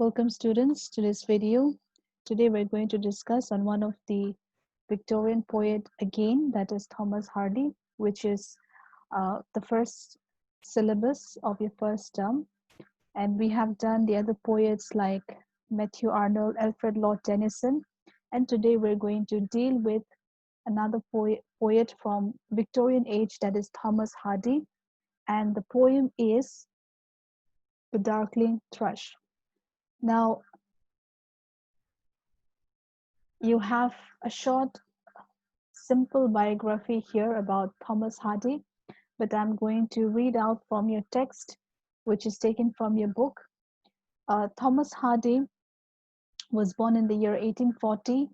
Welcome students to this video. Today we're going to discuss on one of the Victorian poet again, that is Thomas Hardy, which is the first syllabus of your first term. And we have done the other poets like Matthew Arnold, Alfred Lord Tennyson. And today we're going to deal with another poet from Victorian age, that is Thomas Hardy. And the poem is The Darkling Thrush. Now, you have a short, simple biography here about Thomas Hardy, but I'm going to read out from your text, which is taken from your book. Thomas Hardy was born in the year 1840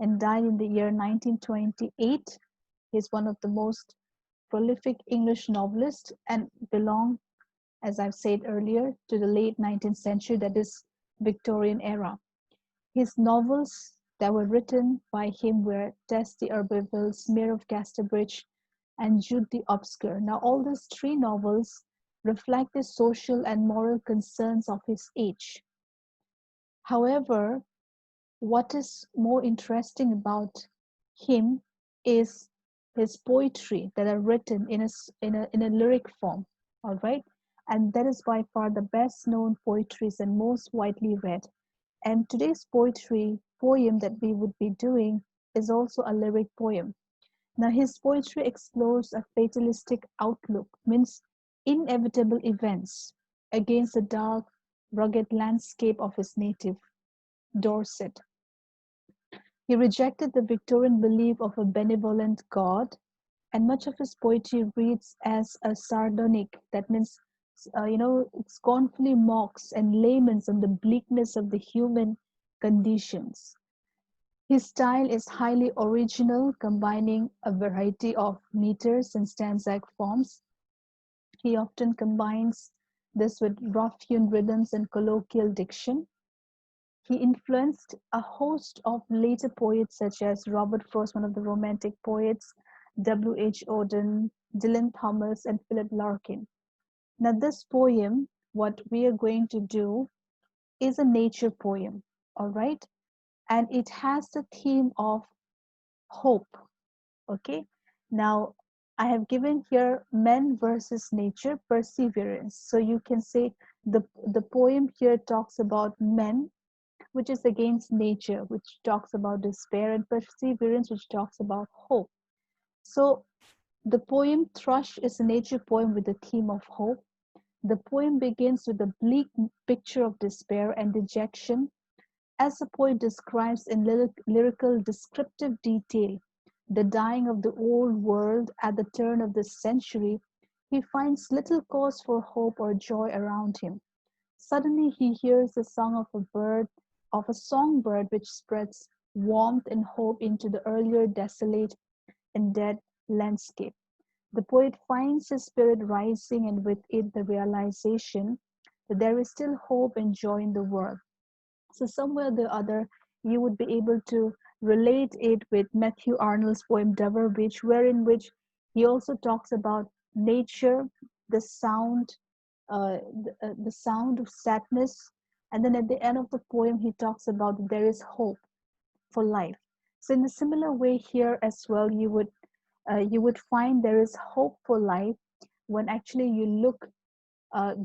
and died in the year 1928. He's one of the most prolific English novelists and belong, as I've said earlier, to the late 19th century, that is Victorian era. His novels that were written by him were Tess the Herbivore, Smear of Casterbridge, and Jude the Obscure. Now, all these three novels reflect the social and moral concerns of his age. However, what is more interesting about him is his poetry that are written in a lyric form, all right? And that is by far the best known poetries and most widely read. And today's poem that we would be doing is also a lyric poem. Now, his poetry explores a fatalistic outlook, means inevitable events, against the dark, rugged landscape of his native Dorset. He rejected the Victorian belief of a benevolent God, and much of his poetry reads as a sardonic, that means it scornfully mocks and laments on the bleakness of the human conditions. His style is highly original, combining a variety of meters and stanza forms. He often combines this with rough-hewn rhythms and colloquial diction. He influenced a host of later poets such as Robert Frost, one of the Romantic poets, W.H. Auden, Dylan Thomas, and Philip Larkin. Now, this poem, what we are going to do, is a nature poem, all right? And it has the theme of hope, okay? Now, I have given here men versus nature, perseverance. So you can say the poem here talks about men, which is against nature, which talks about despair, and perseverance, which talks about hope. So the poem Thrush is a nature poem with the theme of hope. The poem begins with a bleak picture of despair and dejection, as the poet describes in lyrical descriptive detail the dying of the old world at the turn of the century. He finds little cause for hope or joy around him. Suddenly he hears the song of a songbird which spreads warmth and hope into the earlier desolate and dead landscape. The poet finds his spirit rising, and with it the realization that there is still hope and joy in the world. So somewhere or the other, you would be able to relate it with Matthew Arnold's poem Dover Beach, wherein which he also talks about nature, the sound, the sound of sadness, and then at the end of the poem, he talks about there is hope for life. So in a similar way here as well, you would find there is hope for life when actually you look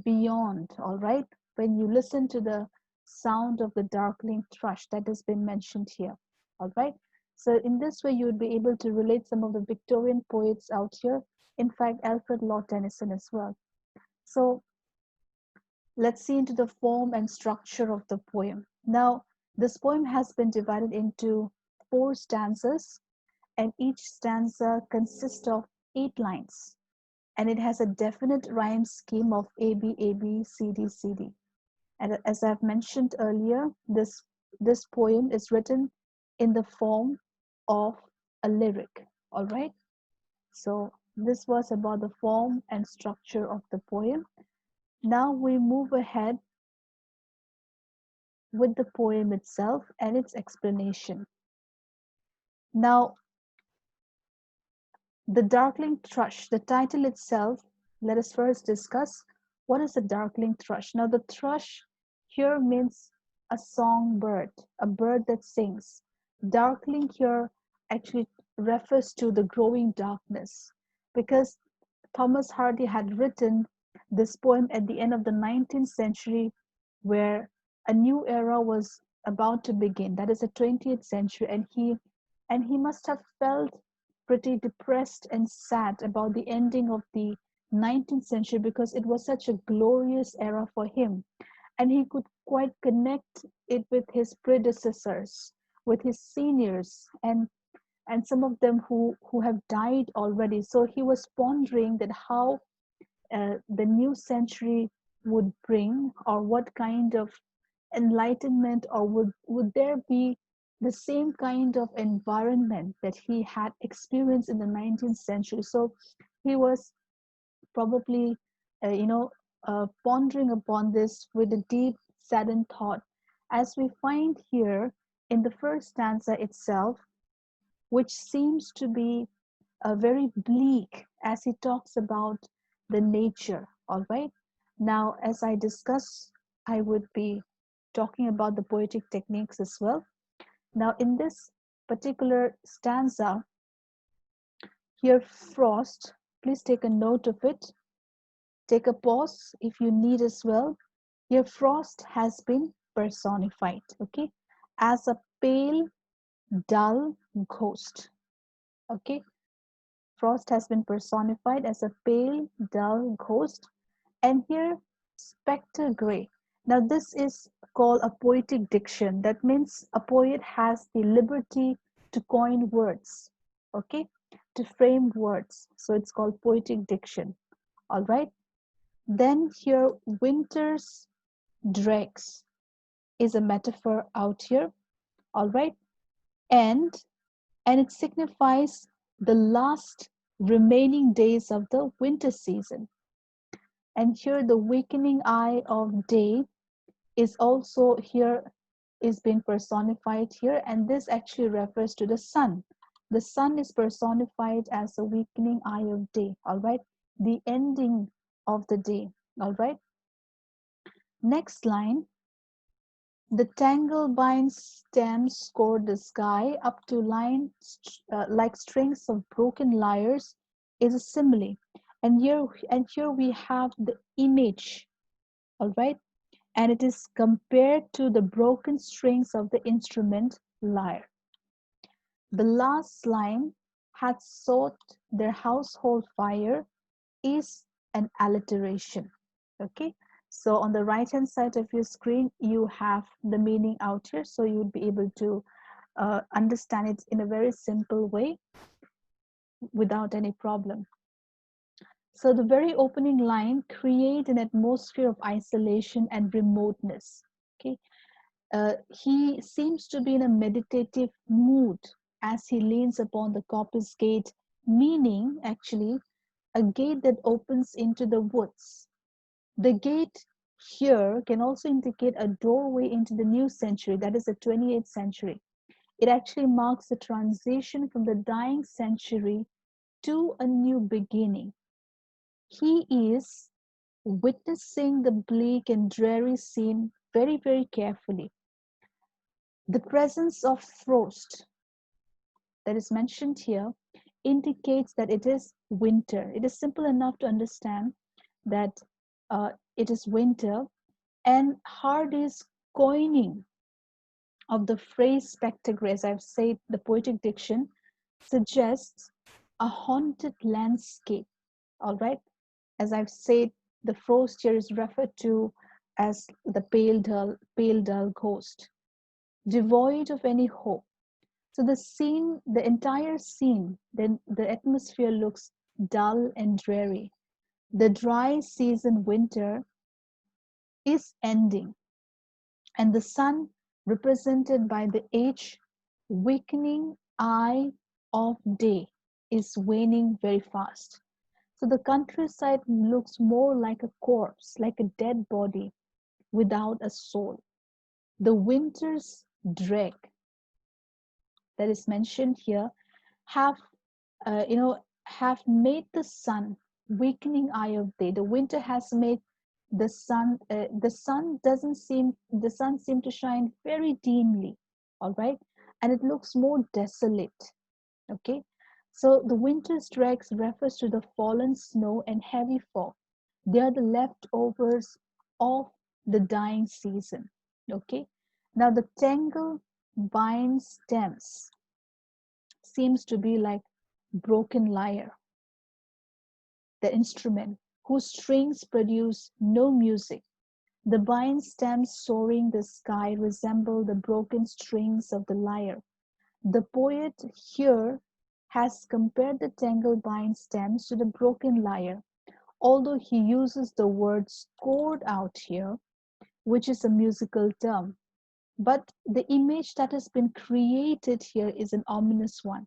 beyond, all right? When you listen to the sound of the darkling thrush that has been mentioned here, all right? So in this way, you would be able to relate some of the Victorian poets out here. In fact, Alfred Lord Tennyson as well. So let's see into the form and structure of the poem. Now, this poem has been divided into 4 stanzas, and each stanza consists of 8 lines, and it has a definite rhyme scheme of A, B, A, B, C, D, C, D. And as I've mentioned earlier, this poem is written in the form of a lyric, all right? So this was about the form and structure of the poem. Now we move ahead with the poem itself and its explanation. Now, the Darkling Thrush, the title itself, let us first discuss what is a darkling thrush. Now, the thrush here means a songbird, a bird that sings. Darkling here actually refers to the growing darkness, because Thomas Hardy had written this poem at the end of the 19th century, where a new era was about to begin. That is the 20th century, and he must have felt pretty depressed and sad about the ending of the 19th century, because it was such a glorious era for him, and he could quite connect it with his predecessors, with his seniors, and some of them who have died already. So he was pondering that how the new century would bring, or what kind of enlightenment, or would there be the same kind of environment that he had experienced in the 19th century. So he was probably uh, you know pondering upon this with a deep saddened thought, as we find here in the first stanza itself, which seems to be very bleak as he talks about the nature. All right. Now, as I discuss, I would be talking about the poetic techniques as well. Now, in this particular stanza, here, frost, please take a note of it. Take a pause if you need as well. Here, frost has been personified, okay, as a pale, dull ghost. Okay, frost has been personified as a pale, dull ghost. And here, spectre gray. Now, this is called a poetic diction. That means a poet has the liberty to coin words, okay, to frame words. So it's called poetic diction. All right. Then here, winter's dregs is a metaphor out here. All right. And it signifies the last remaining days of the winter season. And here, the weakening eye of day is also here, is being personified here, and this actually refers to the sun. The sun is personified as a weakening eye of day. All right, the ending of the day. All right, next line. The tangle-bind stems score the sky up to lines like strings of broken lyres is a simile, and here we have the image. All right, and it is compared to the broken strings of the instrument lyre. The last line, had sought their household fire, is an alliteration. Okay, so on the right hand side of your screen, you have the meaning out here, so you would be able to understand it in a very simple way without any problem. So the very opening line, create an atmosphere of isolation and remoteness. Okay, he seems to be in a meditative mood as he leans upon the coppice gate, meaning actually a gate that opens into the woods. The gate here can also indicate a doorway into the new century, that is the 28th century. It actually marks the transition from the dying century to a new beginning. He is witnessing the bleak and dreary scene very, very carefully. The presence of frost that is mentioned here indicates that it is winter. It is simple enough to understand that it is winter, and Hardy's coining of the phrase spectacle, as I've said, the poetic diction suggests a haunted landscape. All right, as I've said, the frost here is referred to as the pale dull ghost, devoid of any hope. So the scene, the entire scene, then the atmosphere looks dull and dreary. The dry season winter is ending, and the sun, represented by the age weakening eye of day, is waning very fast. So the countryside looks more like a corpse, like a dead body without a soul. The winter's dread that is mentioned here have have made the sun weakening eye of day. The winter has made The sun seemed to shine very dimly, all right, and it looks more desolate. Okay, so the winter's dregs refers to the fallen snow and heavy fog. They are the leftovers of the dying season. Okay, now the tangled vine stems seems to be like broken lyre, the instrument whose strings produce no music. The vine stems soaring the sky resemble the broken strings of the lyre. The poet here has compared the tangled vine stems to the broken lyre, although he uses the word scored out here, which is a musical term. But the image that has been created here is an ominous one.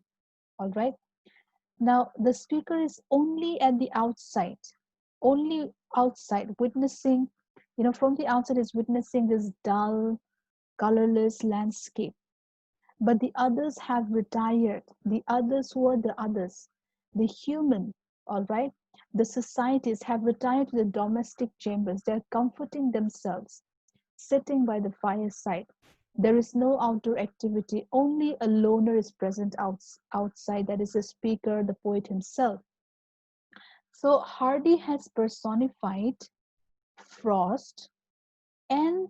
All right. Now, the speaker is only outside, witnessing, from the outside, is witnessing this dull, colorless landscape. But the others have retired. The others, who are the others? The human, all right? The societies have retired to the domestic chambers. They're comforting themselves, sitting by the fireside. There is no outdoor activity. Only a loner is present outside. That is the speaker, the poet himself. So Hardy has personified frost and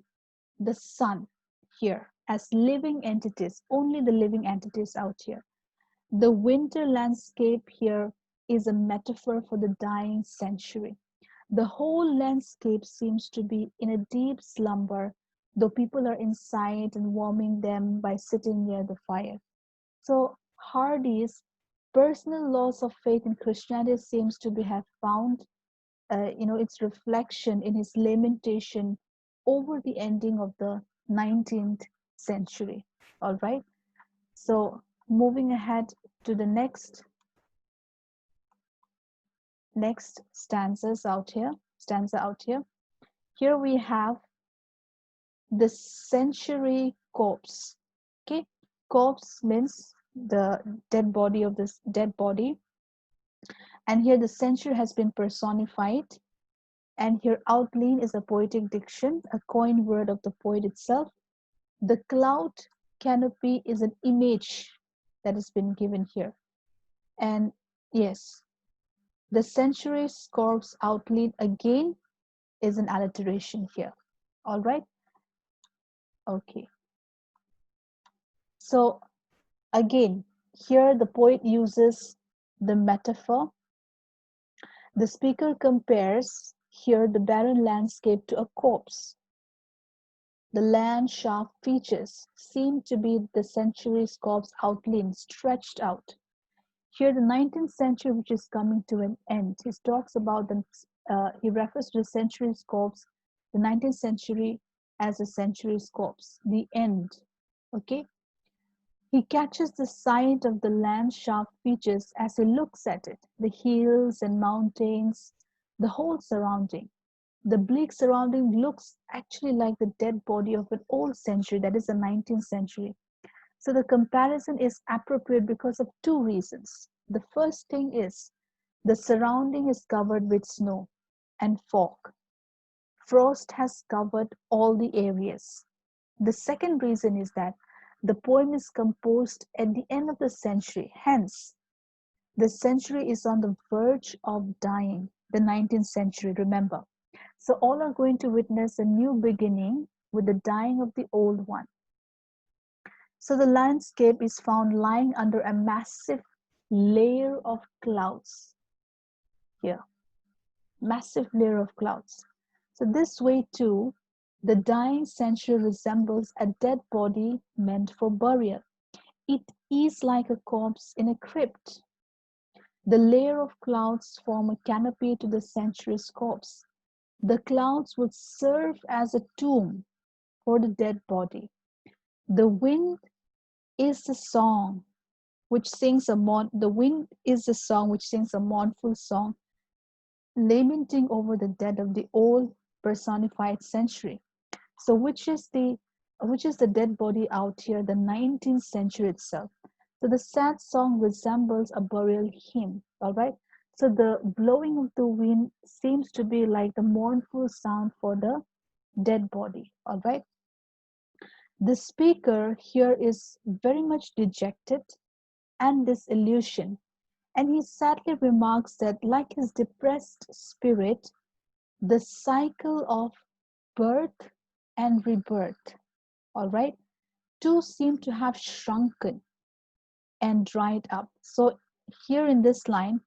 the sun here as living entities, only the living entities out here. The winter landscape here is a metaphor for the dying century. The whole landscape seems to be in a deep slumber, though people are inside and warming them by sitting near the fire. So Hardy's personal loss of faith in Christianity seems to have found, its reflection in his lamentation over the ending of the 19th century. All right. So moving ahead to the next stanza out here. Here we have the century corpse. Okay, corpse means the dead body of this dead body, and here the century has been personified. And here outline is a poetic diction, a coined word of the poet itself. The cloud canopy is an image that has been given here. And yes, the century's corpse outline again is an alliteration here. All right. Okay. So again, here the poet uses the metaphor. The speaker compares here the barren landscape to a corpse. The land sharp features seem to be the century's corpse outline stretched out. Here, the 19th century, which is coming to an end, he talks about he refers to the century's corpse, the 19th century as a century's corpse, the end. Okay. He catches the sight of the land's sharp features as he looks at it, the hills and mountains, the whole surrounding. The bleak surrounding looks actually like the dead body of an old century, that is the 19th century. So the comparison is appropriate because of two reasons. The first thing is the surrounding is covered with snow and fog. Frost has covered all the areas. The second reason is that the poem is composed at the end of the century. Hence, the century is on the verge of dying, the 19th century, remember. So all are going to witness a new beginning with the dying of the old one. So the landscape is found lying under a massive layer of clouds here. Massive layer of clouds. So this way too, the dying century resembles a dead body meant for burial. It is like a corpse in a crypt. The layer of clouds form a canopy to the century's corpse. The clouds would serve as a tomb for the dead body. The wind is the song which sings a mournful song, lamenting over the dead of the old personified century. So which is the dead body out here? The 19th century itself. So the sad song resembles a burial hymn. All right. So the blowing of the wind seems to be like the mournful sound for the dead body. All right. The speaker here is very much dejected and disillusioned, and he sadly remarks that, like his depressed spirit, the cycle of birth and rebirth, all right, too seem to have shrunken and dried up. So here in this line,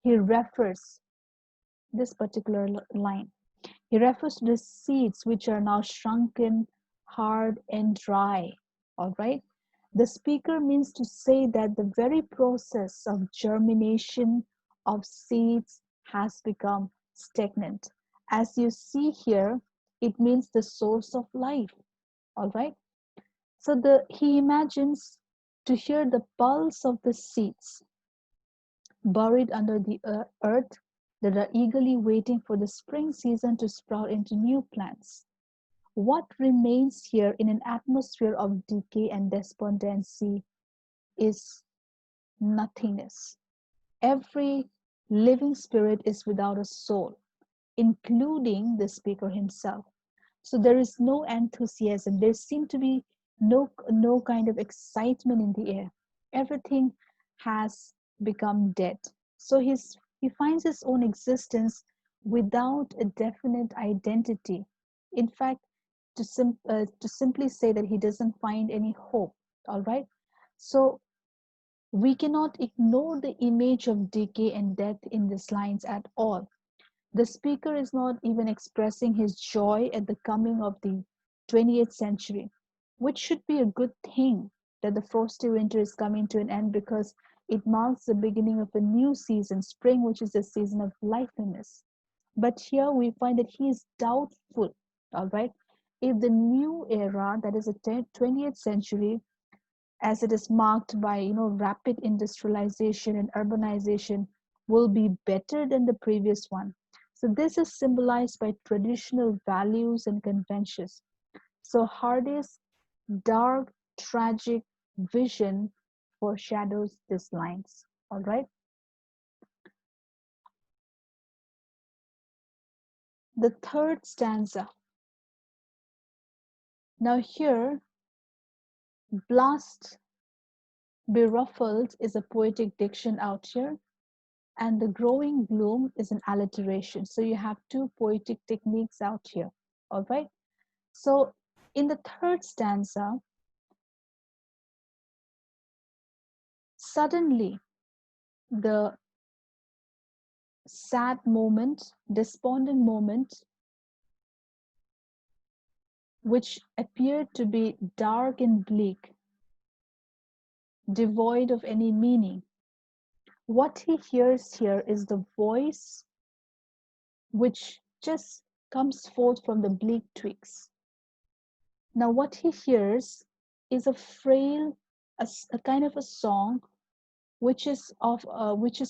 he refers this particular line. He refers to the seeds which are now shrunken, hard, and dry. All right. The speaker means to say that the very process of germination of seeds has become stagnant. As you see here, it means the source of life. All right. So he imagines to hear the pulse of the seeds buried under the earth that are eagerly waiting for the spring season to sprout into new plants. What remains here in an atmosphere of decay and despondency is nothingness. Every living spirit is without a soul, including the speaker himself. So there is no enthusiasm. There seems to be no kind of excitement in the air. Everything has become dead. So he finds his own existence without a definite identity. In fact, to simply say that he doesn't find any hope. All right. So we cannot ignore the image of decay and death in these lines at all. The speaker is not even expressing his joy at the coming of the 20th century, which should be a good thing that the frosty winter is coming to an end, because it marks the beginning of a new season, spring, which is the season of liveliness. But here we find that he is doubtful, all right, if the new era, that is the 20th century, as it is marked by rapid industrialization and urbanization, will be better than the previous one. So this is symbolized by traditional values and conventions. So Hardy's dark, tragic vision foreshadows these lines. All right. The third stanza. Now here, blast beruffled is a poetic diction out here, and the growing gloom is an alliteration. So you have two poetic techniques out here. All right. So in the third stanza, suddenly the sad moment, despondent moment, which appeared to be dark and bleak, devoid of any meaning, what he hears here is the voice which just comes forth from the bleak twigs. Now, what he hears is a frail, a kind of a song which is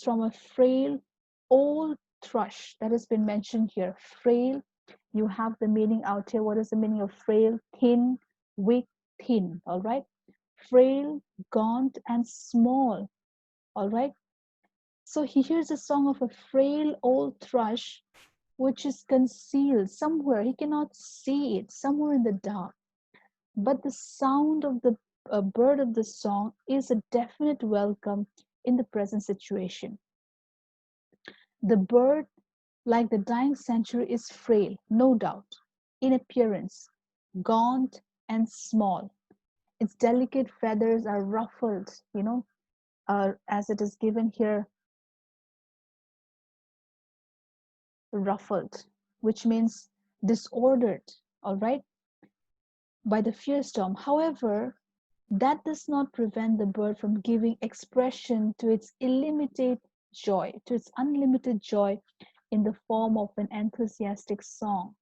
from a frail old thrush that has been mentioned here. Frail, you have the meaning out here. What is the meaning of frail? Thin, weak, thin. All right. Frail, gaunt, and small. All right. So he hears a song of a frail old thrush which is concealed somewhere. He cannot see it, somewhere in the dark. But the sound of the bird of the song is a definite welcome in the present situation. The bird, like the dying century, is frail, no doubt, in appearance, gaunt and small. Its delicate feathers are ruffled, as it is given here, ruffled, which means disordered, all right, by the fierce storm. However, that does not prevent the bird from giving expression to its unlimited joy in the form of an enthusiastic song.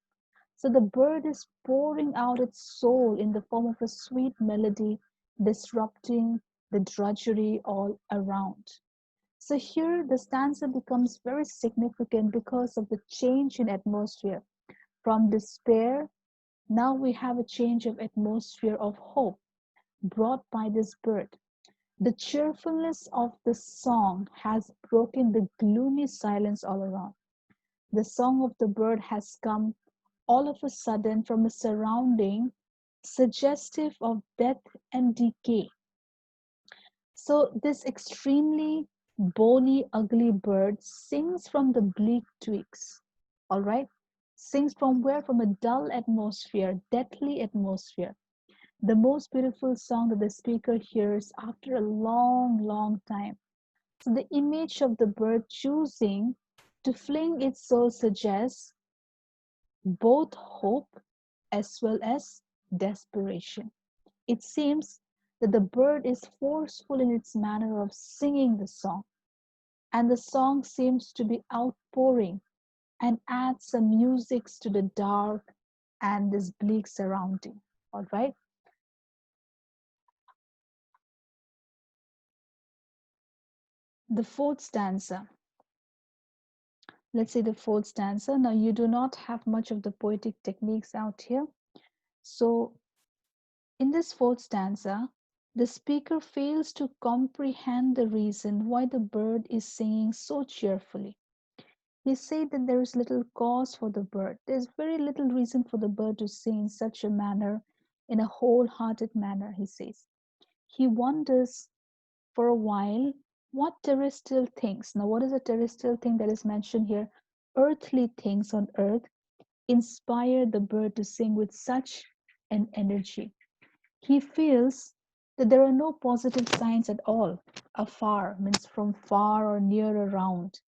So the bird is pouring out its soul in the form of a sweet melody, disrupting the drudgery all around. So here the stanza becomes very significant because of the change in atmosphere. From despair, now we have a change of atmosphere of hope brought by this bird. The cheerfulness of the song has broken the gloomy silence all around. The song of the bird has come all of a sudden from a surrounding suggestive of death and decay. So, this extremely bony, ugly bird sings from the bleak twigs. All right? Sings from where? From a dull atmosphere, deathly atmosphere. The most beautiful song that the speaker hears after a long, long time. So, the image of the bird choosing to fling its soul suggests both hope as well as desperation. It seems that the bird is forceful in its manner of singing the song, and the song seems to be outpouring and adds some music to the dark and this bleak surrounding. All right. The fourth stanza. Let's say the fourth stanza. Now, you do not have much of the poetic techniques out here. So, in this fourth stanza, the speaker fails to comprehend the reason why the bird is singing so cheerfully. He said that there is little cause for the bird. There's very little reason for the bird to sing in such a manner, in a wholehearted manner, he says. He wonders for a while what terrestrial things, now what is a terrestrial thing that is mentioned here? Earthly things on earth inspire the bird to sing with such an energy. He feels that there are no positive signs at all, afar, means from far or near around,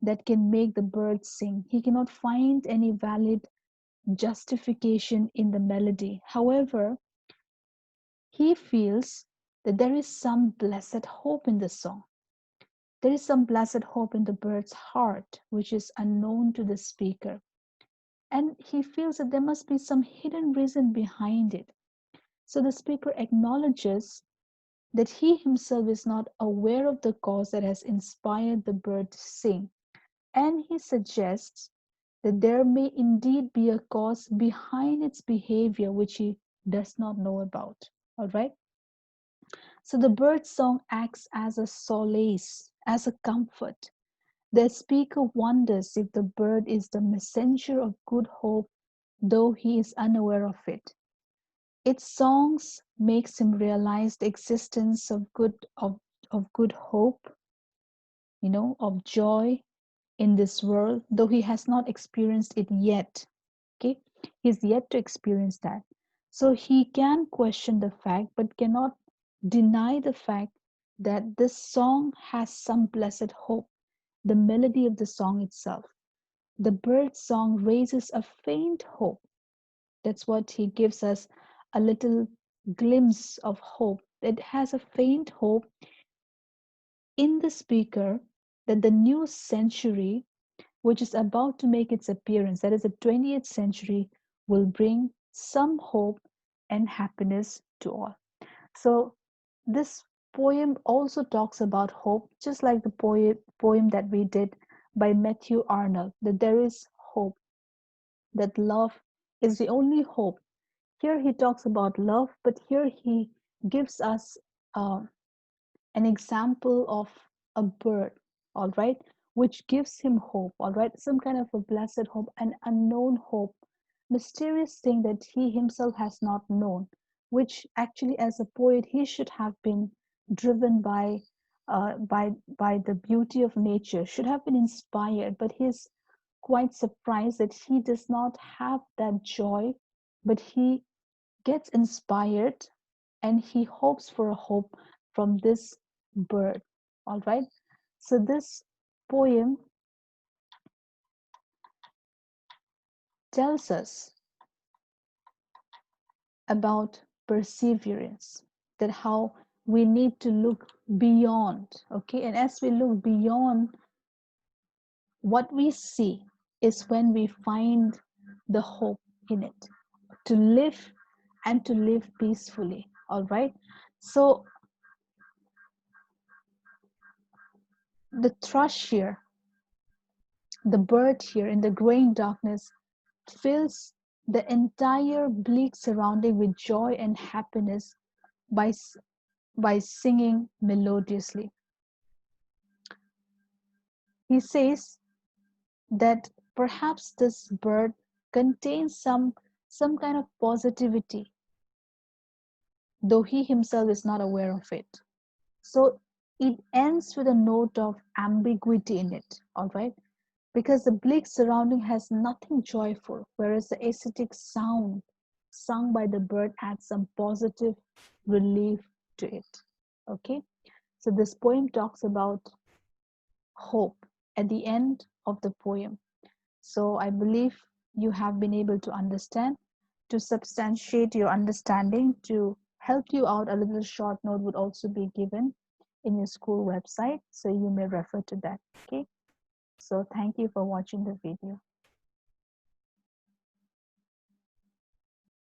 that can make the bird sing. He cannot find any valid justification in the melody. However, he feels that there is some blessed hope in the song. There is some blessed hope in the bird's heart, which is unknown to the speaker. And he feels that there must be some hidden reason behind it. So the speaker acknowledges that he himself is not aware of the cause that has inspired the bird to sing. And he suggests that there may indeed be a cause behind its behavior which he does not know about. All right. So the bird song acts as a solace, as a comfort. The speaker wonders if the bird is the messenger of good hope, though he is unaware of it. Its songs makes him realize the existence of good hope, of joy in this world, though he has not experienced it yet. Okay, he's yet to experience that. So he can question the fact, but cannot deny the fact that this song has some blessed hope. The melody of the song itself, the bird song raises a faint hope. That's what he gives us, a little glimpse of hope. It has a faint hope in the speaker that the new century, which is about to make its appearance, that is the 20th century, will bring some hope and happiness to all. So, this poem also talks about hope, just like the poem that we did by Matthew Arnold, that there is hope, that love is the only hope. Here he talks about love, but here he gives us uh, an example of a bird, all right, which gives him hope, all right, some kind of a blessed hope, an unknown hope, mysterious thing that he himself has not known, which actually, as a poet, he should have been driven by the beauty of nature, should have been inspired, but he's quite surprised that he does not have that joy, but he gets inspired and he hopes for a hope from this bird. All right. So this poem tells us about perseverance, that how we need to look beyond. Okay. And as we look beyond, what we see is when we find the hope in it to live and to live peacefully. All right. So the thrush here, the bird here in the graying darkness, fills the entire bleak surrounding with joy and happiness by by singing melodiously. He says that perhaps this bird contains some kind of positivity, though he himself is not aware of it. So it ends with a note of ambiguity in it, all right? Because the bleak surrounding has nothing joyful, whereas the aesthetic sound sung by the bird adds some positive relief to it. Okay, so this poem talks about hope at the end of the poem. So I believe you have been able to understand. To substantiate your understanding, to help you out, a little short note would also be given in your school website, so you may refer to that. Okay, so thank you for watching the video.